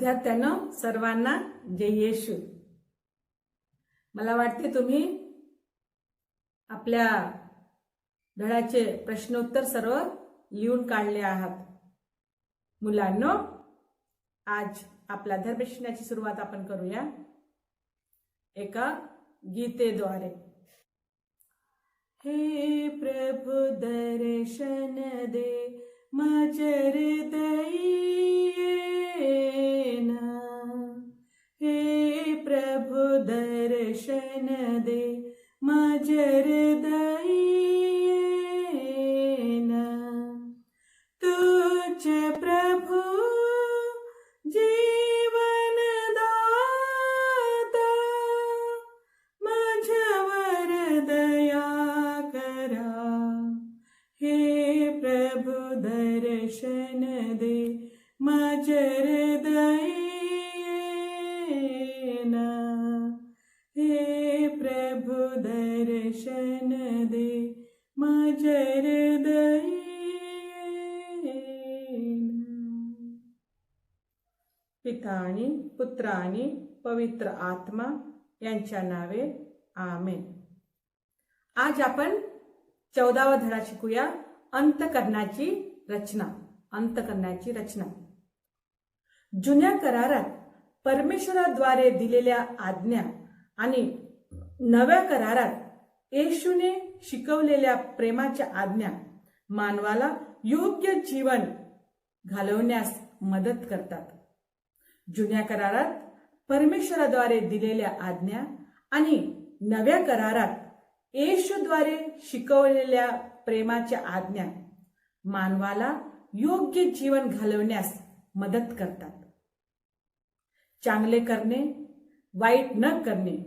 विद्यार्थ्यांनो, सर्वांना जय येशू. मला वाटते तुम्ही आपल्या धड्याचे प्रश्नोत्तर सर्व लिहून काढले आहात. मुलांनो, आज आपल्या धर्मशिक्षणाची सुरुवात आपण करूया एका गीतेद्वारे. हे प्रभु दर्शन दे माझ हृदयी येना, हे प्रभु दर्शन दे माझ हृदयी येना, तुझ प्रभु जीवन दाता माझ्यावर दया करा. हे प्रभु दर्शन दे माझ हृदयी येना, हे प्रभु दर्शन दे माझ हृदयी येना. पिता आणि पुत्र आणि पवित्र आत्मा यांच्या नावे आमेन. आज आपण 14वा धडा शिकूया, अंतःकरणाची रचना. अंतःकरणाची रचना. जुन्या करारात परमेश्वराद्वारे दिलेल्या आज्ञा आणि नव्या करारात येशूने शिकवलेल्या प्रेमाच्या आज्ञा मानवाला योग्य जीवन घालवण्यास मदत करतात. जुन्या करारात परमेश्वराद्वारे दिलेल्या आज्ञा आणि नव्या करारात येशूद्वारे शिकवलेल्या प्रेमाच्या आज्ञा मानवाला योग्य जीवन घालवण्यास मदत करतात. चांगले करणे, वाईट न करणे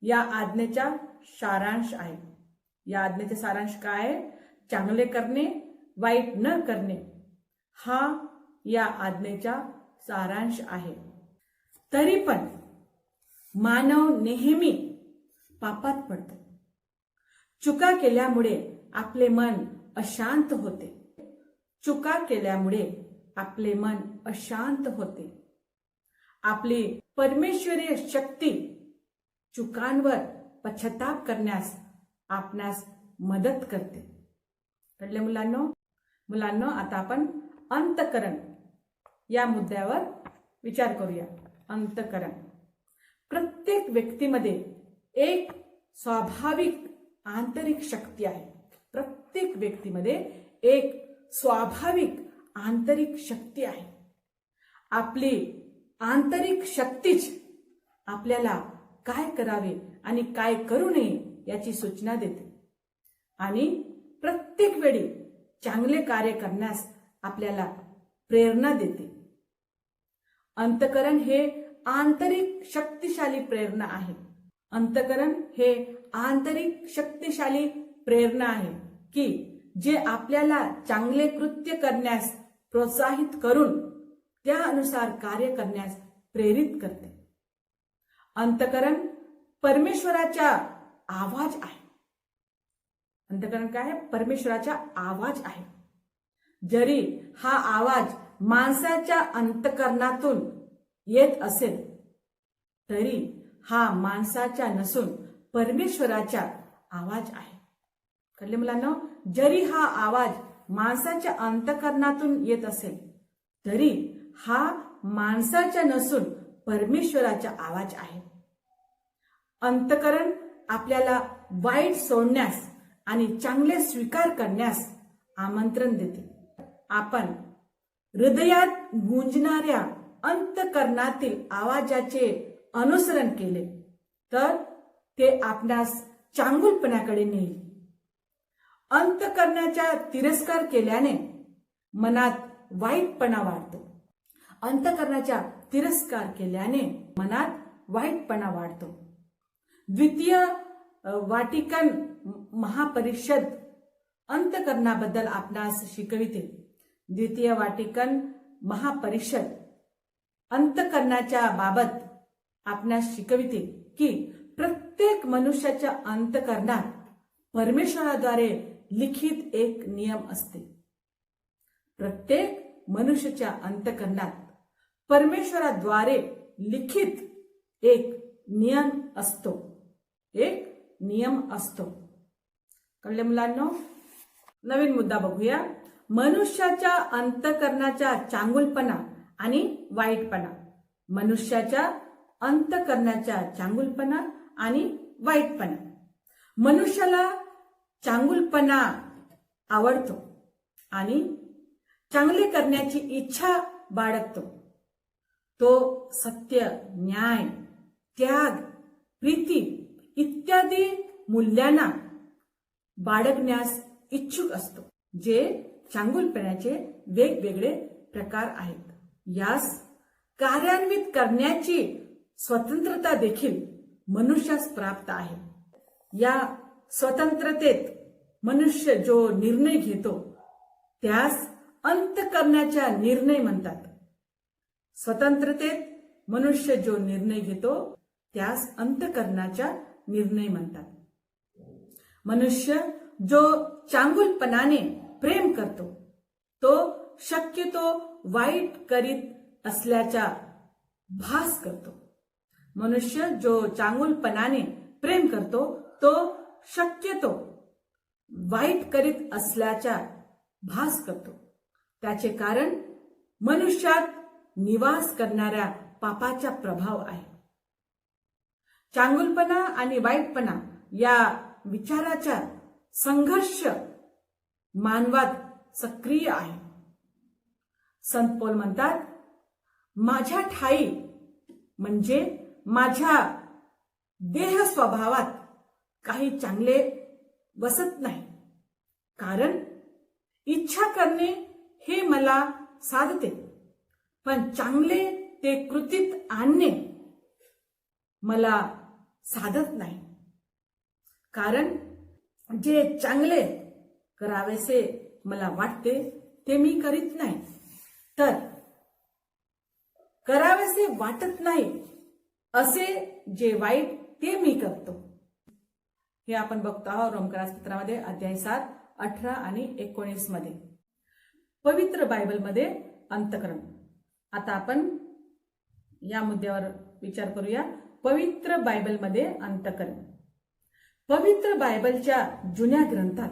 या आज्ञेचा सारांश आहे. या आज्ञेचा सारांश काय आहे? चांगले करणे, वाईट न करणे हा या आज्ञेचा सारांश आहे. तरी पण मानव नेहमी पापात पडतो. चुका केल्यामुळे आपले मन अशांत होते. चुका केल्यामुळे आपले मन अशांत होते. आपली परमेश्वरीय शक्ती चुकांवर पश्चाताप करण्यास आपणास मदत करते. कळले मुलांनो, आता आपण अंतःकरण या मुद्द्यावर विचार करूया. अंतःकरण. प्रत्येक व्यक्तीमध्ये एक स्वाभाविक आंतरिक शक्ती आहे. प्रत्येक व्यक्तीमध्ये एक स्वाभाविक आंतरिक शक्ती आहे. आपली आंतरिक शक्तीच आपल्याला काय करावे आणि काय करू नये याची सूचना देते आणि प्रत्येक वेळी चांगले कार्य करण्यास आपल्याला प्रेरणा देते. अंतःकरण हे आंतरिक शक्तिशाली प्रेरणा आहे. अंतःकरण हे आंतरिक शक्तिशाली प्रेरणा आहे की जे आपल्याला चांगले कृत्य करण्यास प्रोत्साहित करून त्यानुसार कार्य करण्यास प्रेरित करते. अंतःकरण परमेश्वराचा आवाज आहे. अंतःकरण काय आहे? परमेश्वराचा आवाज आहे. जरी हा आवाज माणसाच्या अंतःकरणातून येत असेल तरी हा माणसाचा नसून परमेश्वराचा आवाज आहे. कळले मुलांनो? जरी हा आवाज माणसाच्या अंतःकरणातून येत असेल तरी हा माणसाचा नसून परमेश्वराचा आवाज आहे. अंतःकरण आपल्याला वाईट सोडण्यास आणि चांगले स्वीकार करण्यास आमंत्रण देते. आपण हृदयात गुंजणाऱ्या अंतःकरणातील आवाजाचे अनुसरण केले तर ते आपणास चांगुलपणाकडे नेईल. अंतःकरणाचा तिरस्कार केल्याने मनात वाईटपणा वाढतो. अंतःकरणाचा तिरस्कार केल्याने मनात वाईटपणा वाढतो. द्वितीय वाटिकन महापरिषद अंतःकरणाबद्दल आपणास शिकविते. द्वितीय वाटिकन महापरिषद अंतःकरणाच्या बाबत आपणास शिकविते की प्रत्येक मनुष्याच्या अंतःकरणात परमेश्वराद्वारे लिखित एक नियम असते. प्रत्येक मनुष्याच्या अंतःकरणात परमेश्वराद्वारे लिखित एक नियम असतो. एक नियम असतो. कळले मुलांनो? नवीन मुद्दा बघूया. मनुष्याच्या अंतःकरणाचा चांगुलपणा आणि वाईटपणा. मनुष्याच्या अंतःकरणाचा चांगुलपणा आणि वाईटपणा. मनुष्याला चांगुलपणा आवडतो आणि चांगले करण्याची इच्छा बाळगतो. तो सत्य, न्याय, त्याग, प्रीती इत्यादी मूल्यांना बाळगण्यास इच्छुक असतो, जे चांगुलपणाचे वेगवेगळे प्रकार आहेत. यास कार्यान्वित करण्याची स्वतंत्रता देखील मनुष्यास प्राप्त आहे. या स्वतंत्रतेत मनुष्य जो निर्णय घेतो त्यास अंतःकरणाचा निर्णय म्हणतात. स्वतंत्रतेत मनुष्य जो निर्णय घेतो त्यास अंतःकरणाचा निर्णय म्हणतात. मनुष्य जो चांगुलपणाने प्रेम करतो तो शक्यतो वाईट करीत असल्याचा भास करतो. मनुष्य जो चांगुलपणाने प्रेम करतो तो शक्यतो वाईट करीत असल्याचा भास करतो. त्याचे कारण मनुष्यात निवास करणाऱ्या पापाचा प्रभाव आहे. चांगुलपणा आणि वाईटपणा या विचाराचा संघर्ष मानवात सक्रिय आहे. संत पौल म्हणतात, माझ्या ठाई म्हणजे माझ्या देह स्वभावात काही चांगले बसत नाही, कारण इच्छा करणे हे मला साधते, पण चांगले ते कृतीत आणणे मला साधत नाही. कारण जे चांगले करावेसे मला वाटते ते मी करीत नाही, तर करावेसे वाटत नाही असे जे वाईट ते मी करतो. हे आपण बघतो आहोत रोमकरास पत्रामध्ये अध्याय 7, 18 आणि 19 मध्ये. पवित्र बायबलमध्ये अंतःकरण. आता आपण या मुद्द्यावर विचार करूया. पवित्र बायबलमध्ये अंतःकरण. पवित्र बायबलच्या जुन्या ग्रंथात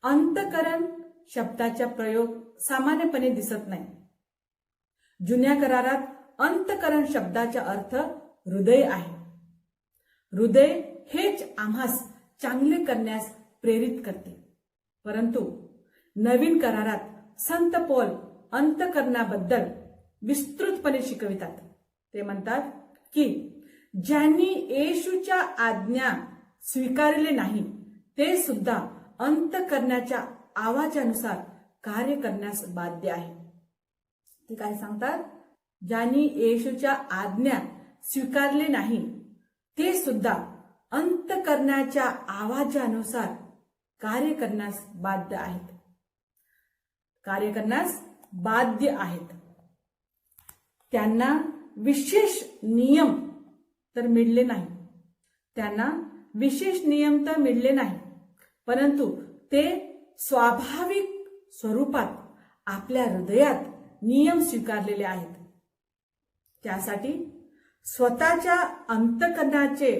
अंतःकरण शब्दाचा प्रयोग सामान्यपणे दिसत नाही. जुन्या करारात अंतःकरण शब्दाचा अर्थ हृदय आहे. हृदय हेच आम्हास चांगले करण्यास प्रेरित करते. परंतु नवीन करारात संत पौल अंतःकरणाबद्दल विस्तृतपणे शिकवितात. ते म्हणतात की ज्यांनी येशूच्या आज्ञा स्वीकारले नाही ते सुद्धा अंतःकरणाच्या आवाजानुसार कार्य करण्यास बाध्य आहे. ते काय सांगतात? ज्यांनी येशूच्या आज्ञा स्वीकारले नाही ते सुद्धा अंतःकरणाच्या आवाजानुसार कार्य करण्यास बाध्य आहेत. कार्य करण्यास बाध्य आहेत. त्यांना विशेष नियम तर मिळले नाही. त्यांना विशेष नियम तर मिळले नाही, परंतु ते स्वाभाविक स्वरूपात आपल्या हृदयात नियम स्वीकारलेले आहेत. त्यासाठी स्वतःच्या अंतःकरणाचे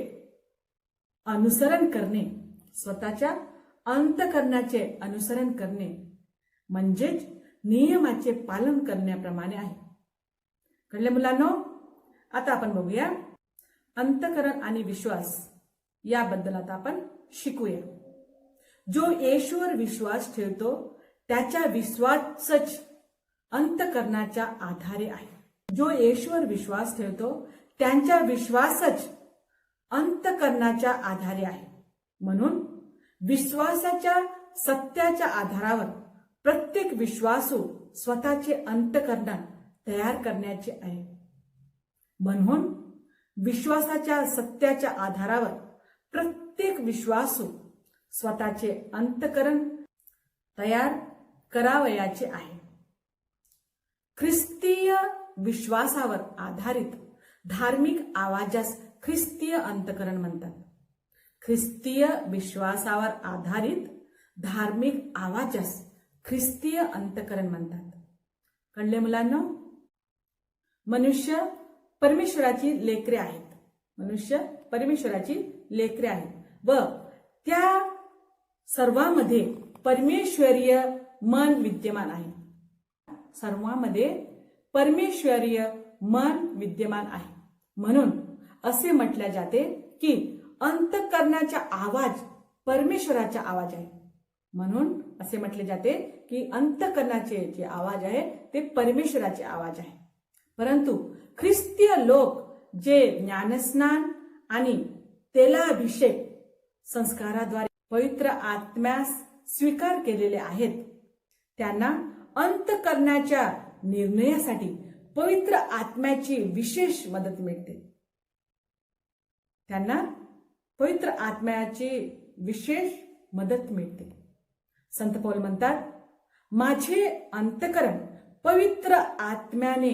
अनुसरण करणे, स्वतःच्या अंतःकरणाचे अनुसरण करणे म्हणजेच नियमाचे पालन करण्याप्रमाणे आहे. कळले मुलांनो? आता आपण बघूया अंतःकरण आणि विश्वास याबद्दल आता आपण शिकूया. जो येशूवर विश्वास ठेवतो त्याच्या विश्वासच अंतःकरणाच्या आधारे आहे. जो येशूवर विश्वास ठेवतो त्यांच्या विश्वासच अंतःकरणाच्या आधारे आहे. म्हणून विश्वासाच्या सत्याच्या आधारावर प्रत्येक विश्वासू स्वतःचे अंतःकरण तयार करण्याचे आहे. म्हणून विश्वासाच्या सत्याच्या आधारावर प्रत्येक विश्वासू स्वतःचे अंतःकरण तयार करावयाचे आहे. ख्रिस्तीय विश्वासावर आधारित धार्मिक आवाजास ख्रिस्तीय अंतःकरण म्हणतात. ख्रिस्तीय विश्वासावर आधारित धार्मिक आवाजास ख्रिस्तीय अंतःकरण म्हणतात. कळले मुलांनो? मनुष्य परमेश्वराची लेकरे आहेत. मनुष्य परमेश्वराची लेकरे आहेत व त्या सर्वांमध्ये परमेश्वरीय मन विद्यमान आहे. सर्वांमध्ये परमेश्वरीय मन विद्यमान आहे. म्हणून असे म्हटले जाते की अंतःकरणाचा आवाज परमेश्वराचा आवाज आहे. म्हणून असे म्हटले जाते की अंतःकरणाचे जे आवाज आहे ते परमेश्वराचे आवाज आहे. परंतु ख्रिस्तीय लोक जे ज्ञानस्नान आणि तेलाभिषेक संस्काराद्वारे पवित्र आत्म्यास स्वीकार केलेले आहेत, त्यांना अंतःकरणाच्या निर्णयासाठी पवित्र आत्म्याची विशेष मदत मिळते. त्यांना पवित्र आत्म्याची विशेष मदत मिळते. संत पौल म्हणतात, माझे अंतःकरण पवित्र आत्म्याने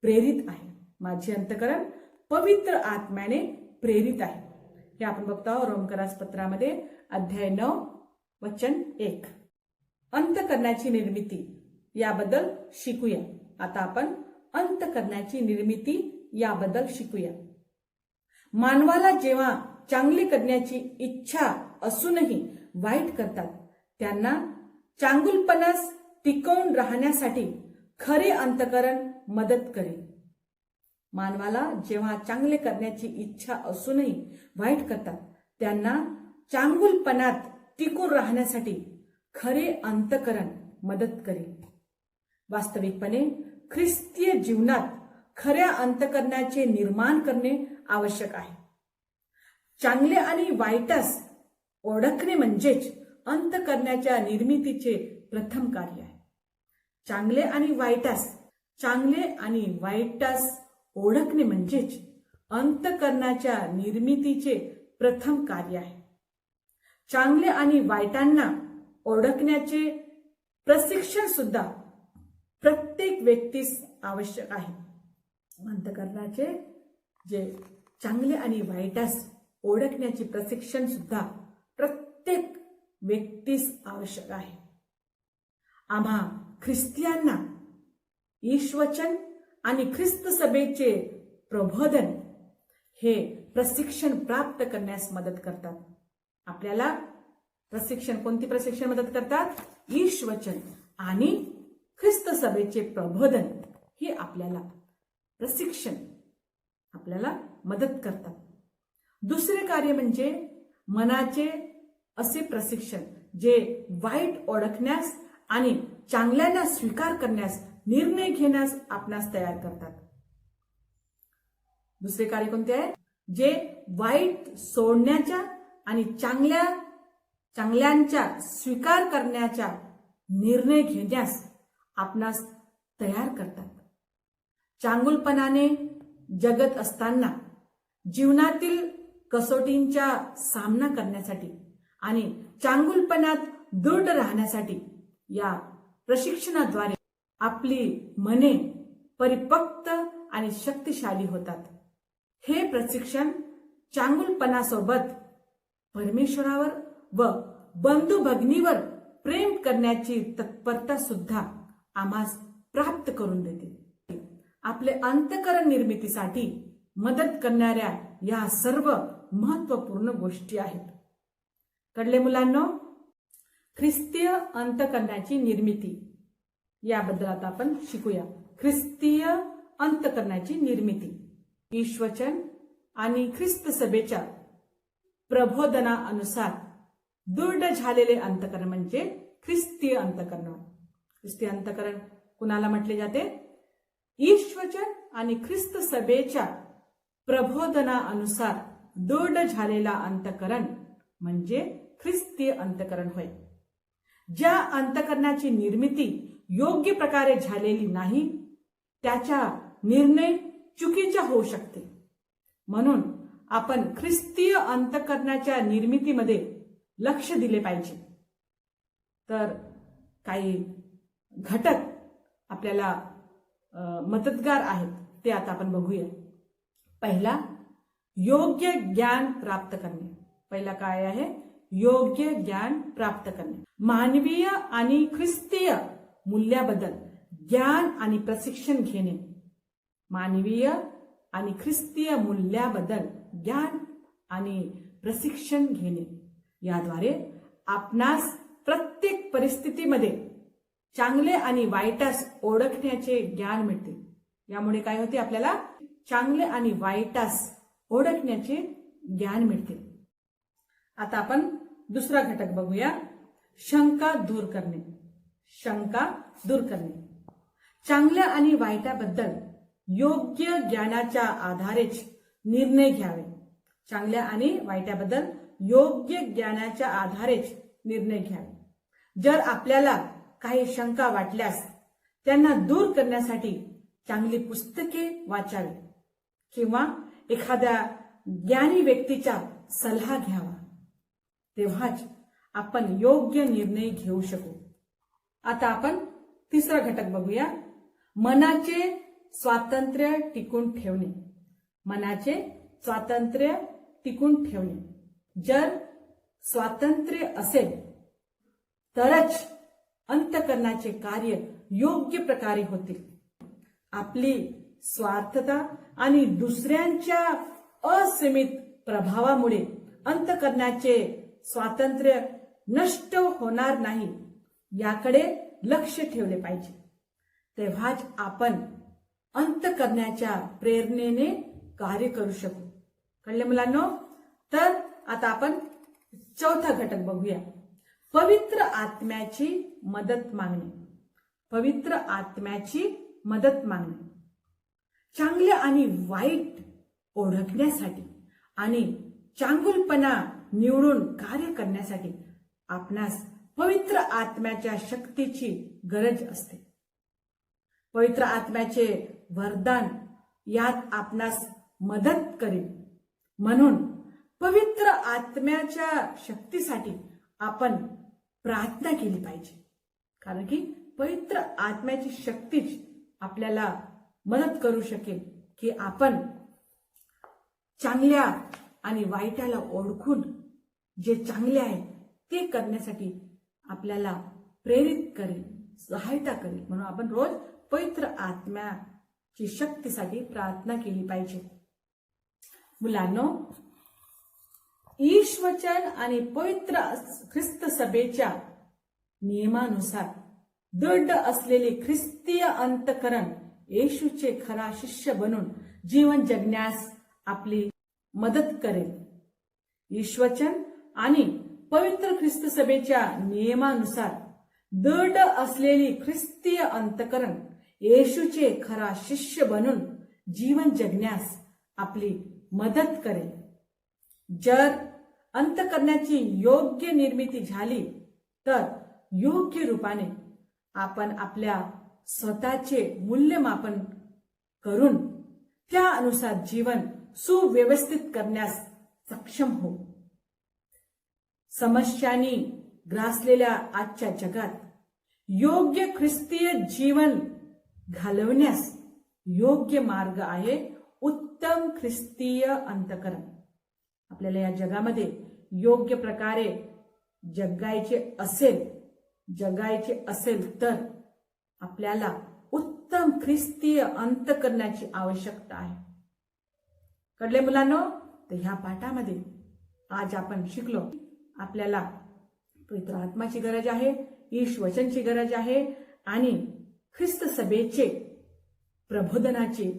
प्रेरित आहे. माझे अंतःकरण पवित्र आत्म्याने प्रेरित आहे. हे आपण बघतो रोमकरास पत्रामध्ये अध्याय 9 वचन 1. अंतःकरणाची निर्मिती याबद्दल शिकूया. आता आपण अंतःकरणाची निर्मिती याबद्दल शिकूया. मानवाला जेव्हा चांगले करण्याची इच्छा असूनही वाईट करतात, त्यांना चांगुलपणास टिकवून राहण्यासाठी खरे अंतःकरण मदत करेल. मानवाला जेव्हा चांगले करण्याची इच्छा असूनही वाईट करतात, त्यांना चांगुलपणात टिकून राहण्यासाठी खरे अंतःकरण मदत करेल. वास्तविकपणे ख्रिस्तीय जीवनात खऱ्या अंतःकरणाचे निर्माण करणे आवश्यक आहे. चांगले आणि वाईटास ओळखणे म्हणजेच अंतःकरणाच्या निर्मितीचे प्रथम कार्य आहे. चांगले आणि वाईटास ओळखणे म्हणजेच अंतःकरणाच्या निर्मितीचे प्रथम कार्य आहे. चांगले आणि वाईटांना ओळखण्याचे प्रशिक्षण सुद्धा प्रत्येक व्यक्तीस आवश्यक आहे. अंतःकरणाचे जे चांगले आणि वाईटास ओळखण्याचे प्रशिक्षण सुद्धा प्रत्येक व्यक्तीस आवश्यक आहे. आम्हा ख्रिस्तियांना ईशवचन आणि ख्रिस्त सभेचे प्रबोधन हे प्रशिक्षण प्राप्त करण्यास मदत करतात. आपल्याला कोणती प्रशिक्षण मदत करतात? ईशवचन आणि ख्रिस्त सभेचे प्रबोधन हे आपल्याला प्रशिक्षण आपल्याला मदत करतात. दुसरे कार्य म्हणजे मनाचे असे प्रशिक्षण जे वाईट ओळखण्यास आणि चांगल्याला स्वीकार करण्यास, निर्णय घेण्यास आपणास तयार करतात. दुसरे कार्य कोणते आहे? जे वाईट सोडण्याच्या आणि चांगल्यांचा स्वीकार करण्याचा निर्णय घेण्यास आपणास तयार करतात. चांगुलपणाने जगत असताना जीवनातील कसोटींचा सामना करण्यासाठी आणि चांगुलपणात दृढ राहण्यासाठी या प्रशिक्षणाद्वारे आपली मने परिपक्व आणि शक्तिशाली होतात. हे प्रशिक्षण चांगुलपणासोबत परमेश्वरावर व बंधू भगिनीवर प्रेम करण्याची तत्परता सुद्धा आम्हास प्राप्त करून देते. आपले अंतःकरण निर्मितीसाठी मदत करणाऱ्या या सर्व महत्वपूर्ण गोष्टी आहेत. कळले मुलांनो? ख्रिस्तीय अंतःकरणाची निर्मिती याबद्दल आता आपण शिकूया. ख्रिस्तीय अंतःकरणाची निर्मिती ईशवचन आणि ख्रिस्त सभेच्या प्रबोधनानुसार दृढ झालेले अंतःकरण म्हणजे ख्रिस्तीय अंतःकरण. ख्रिस्तीय अंतःकरण कुणाला म्हटले जाते? ईशवचन आणि ख्रिस्त सभेच्या प्रबोधनानुसार दृढ झालेला अंतःकरण म्हणजे ख्रिस्तीय अंतःकरण होय. ज्या अंतःकरणाची निर्मिती योग्य प्रकारे झालेली नाही, त्याचा निर्णय चुकीचा होऊ शकते. म्हणून आपण ख्रिस्तीय अंतःकरणाच्या निर्मितीमध्ये लक्ष दिले पाहिजे. तर काही घटक आपल्याला मदतगार आहेत ते आता आपण बघूया. पहिला, योग्य ज्ञान प्राप्त करणे. पहिला काय आहे? योग्य ज्ञान प्राप्त करणे. मानवीय आणि ख्रिस्तीय मूल्याबद्दल ज्ञान आणि प्रशिक्षण घेणे. मानवीय आणि ख्रिस्तीय मूल्याबद्दल ज्ञान आणि प्रशिक्षण घेणे. याद्वारे आपणास प्रत्येक परिस्थितीमध्ये चांगले आणि वाईटास ओळखण्याचे ज्ञान मिळते. यामुळे काय होते, आपल्याला चांगले आणि वाईटास ओळखण्याचे ज्ञान मिळते. आता आपण दुसरा घटक बघूया, शंका दूर करणे. शंका दूर करणे. चांगल्या आणि वाईटाबद्दल योग्य ज्ञानाच्या आधारेच निर्णय घ्यावे. चांगल्या आणि वाईटाबद्दल योग्य ज्ञानाच्या आधारेच निर्णय घ्यावे. जर आपल्याला काही शंका वाटल्यास त्यांना दूर करण्यासाठी चांगली पुस्तके वाचावी किंवा एखाद्या ज्ञानी व्यक्तीचा सल्ला घ्यावा. तेव्हाच आपण योग्य निर्णय घेऊ शकू. आता आपण तिसरा घटक बघूया, मनाचे स्वातंत्र्य टिकून ठेवणे. मनाचे स्वातंत्र्य टिकून ठेवणे. जर स्वातंत्र्य असेल तरच अंतःकरणाचे कार्य योग्य प्रकारे होते. आपली स्वार्थता आणि दुसऱ्यांच्या असीमित प्रभावामुळे अंतःकरणाचे स्वातंत्र्य नष्ट होणार नाही याकडे लक्ष ठेवले पाहिजे. तेव्हाच आपण अंतःकरणाच्या प्रेरणेने कार्य करू शकू. कळले मुलांनो? तर आता आपण चौथा घटक बघूया, पवित्र आत्म्याची मदत मागणे. पवित्र आत्म्याची मदत मागणे. चांगले आणि वाईट ओळखण्यासाठी आणि चांगुलपणा निवडून कार्य करण्यासाठी आपणास पवित्र आत्म्याच्या शक्तीची गरज असते. पवित्र आत्म्याचे वरदान यात आपणास मदत करेल. म्हणून पवित्र आत्म्याच्या शक्तीसाठी आपण प्रार्थना केली पाहिजे. कारण की पवित्र आत्म्याची शक्तीच आपल्याला मदत करू शकेल की आपण चांगल्या आणि वाईटाला ओळखून जे चांगले आहे ते करण्यासाठी आपल्याला प्रेरित करेल, सहायता करेल. म्हणून आपण रोज पवित्र आत्म्याची शक्तीसाठी प्रार्थना केली पाहिजे. मुलांनो, ईशवचन आणि पवित्र ख्रिस्त सभेच्या नियमानुसार दृढ असलेले ख्रिस्तीय अंतःकरण येशूचे खरा शिष्य बनून जीवन जगण्यास आपली मदत करेल. ईशवचन आणि पवित्र ख्रिस्त सभेच्या नियमानुसार दृढ असलेली ख्रिस्तीय अंतःकरण येशूचे खरा शिष्य बनून जीवन जगण्यास आपली मदत करेल. जर अंतःकरणाची योग्य निर्मिती झाली तर योग्य रूपाने आपण आपल्या स्वतःचे मूल्यमापन करून त्यानुसार जीवन सुव्यवस्थित करण्यास सक्षम हो. समस्यांनी ग्रासलेल्या आजच्या जगात योग्य ख्रिस्तीय जीवन घालवण्यास योग्य मार्ग आहे उत्तम ख्रिस्तीय अंतःकरण. आपल्याला या जगामध्ये योग्य प्रकारे जगायचे असेल तर आपल्याला उत्तम ख्रिस्तीय अंतःकरणाची आवश्यकता आहे. कळले मुलांनो? तर ह्या पाठामध्ये आज आपण शिकलो आपल्याला पवित्र आत्म्याची गरज आहे, ईशवचनची गरज आहे आणि ख्रिस्त सभेचे प्रबोधनाची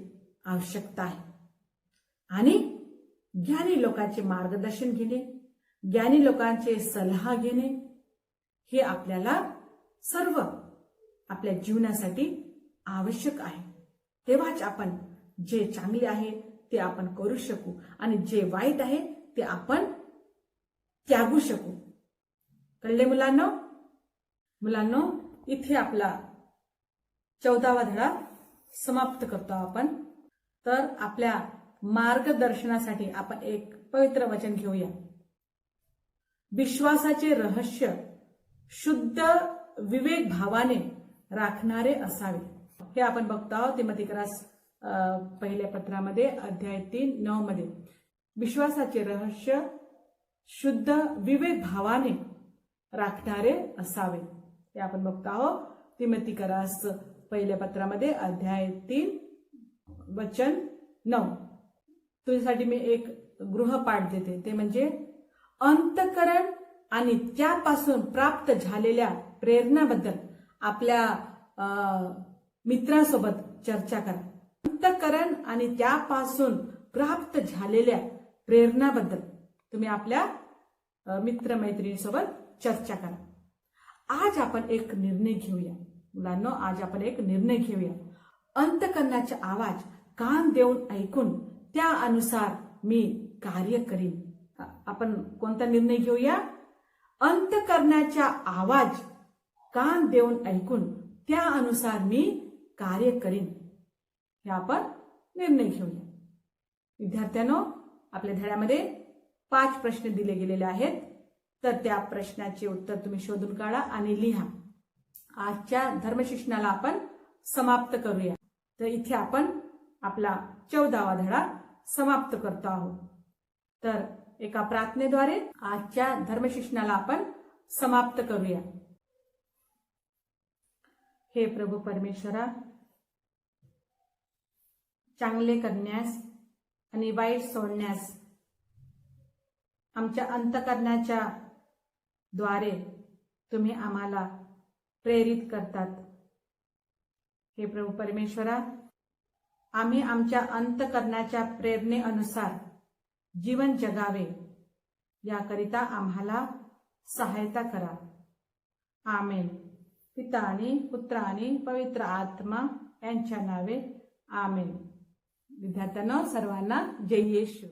आवश्यकता आहे. आणि ज्ञानी लोकांचे मार्गदर्शन घेणे, ज्ञानी लोकांचे सल्ला घेणे हे आपल्याला सर्व आपल्या जीवनासाठी आवश्यक आहे. तेव्हाच आपण जे चांगले आहे ते आपण करू शकू आणि जे वाईट आहे ते आपण त्यागू शकू. कळले मुलांनो? मुलांनो, इथे आपला 14वा धडा समाप्त करतो आपण. तर आपल्या मार्गदर्शनासाठी आपण एक पवित्र वचन घेऊया. विश्वासाचे रहस्य शुद्ध विवेक भावाने राखणारे असावे. हे आपण बघतो आहोत तिमोथेकरास पहिल्या पत्रामध्ये अध्याय 3:9 मध्ये. विश्वासाचे रहस्य शुद्ध विवेक भावाने राखणारे असावे. हे आपण बघतो आहोत तिमोथेकरास पहिल्या पत्रामध्ये अध्याय 3 वचन 9. तुझ्यासाठी मी एक गृहपाठ देते, ते म्हणजे अंतःकरण आणि त्यापासून प्राप्त झालेल्या प्रेरणाबद्दल आपल्या मित्रांसोबत चर्चा करा. अंतःकरण आणि त्यापासून प्राप्त झालेल्या प्रेरणाबद्दल तुम्ही आपल्या मित्रमैत्रिणीसोबत चर्चा करा. आज आपण एक निर्णय घेऊया मुलांनो, आज आपण एक निर्णय घेऊया. अंतःकरणाचा आवाज कान देऊन ऐकून त्यानुसार मी कार्य करीन. आपण कोणता निर्णय घेऊया? अंतःकरणाचा आवाज कान देऊन ऐकून त्यानुसार मी कार्य करीन. हे आपण निर्णय घेऊया. विद्यार्थ्यांनो, आपल्या धड्यामध्ये 5 प्रश्न दिले गेलेले आहेत, तर त्या प्रश्नाचे उत्तर तुम्ही शोधून काढा आणि लिहा. आजच्या धर्मशिक्षणाला आपण समाप्त करूया. तर इथे आपण आपला 14वा धडा समाप्त करतो आहोत. तर एका प्रार्थनेद्वारे आजच्या धर्मशिक्षणाला आपण समाप्त करूया. हे प्रभू परमेश्वरा, चांगले करण्यास आणि वाईट सोडण्यास आमच्या अंतःकरणाच्या द्वारे तुम्ही आम्हाला प्रेरित करतात. हे प्रभू परमेश्वरा, आम्ही आमच्या अंतःकरणाच्या प्रेरणेनुसार जीवन जगावे याकरिता आम्हाला सहायता करा. आमेन. पिता आणि पुत्र आणि पवित्र आत्मा यांच्या नावे आमेन. विद्यार्थ्यांना सर्वांना जय येशू.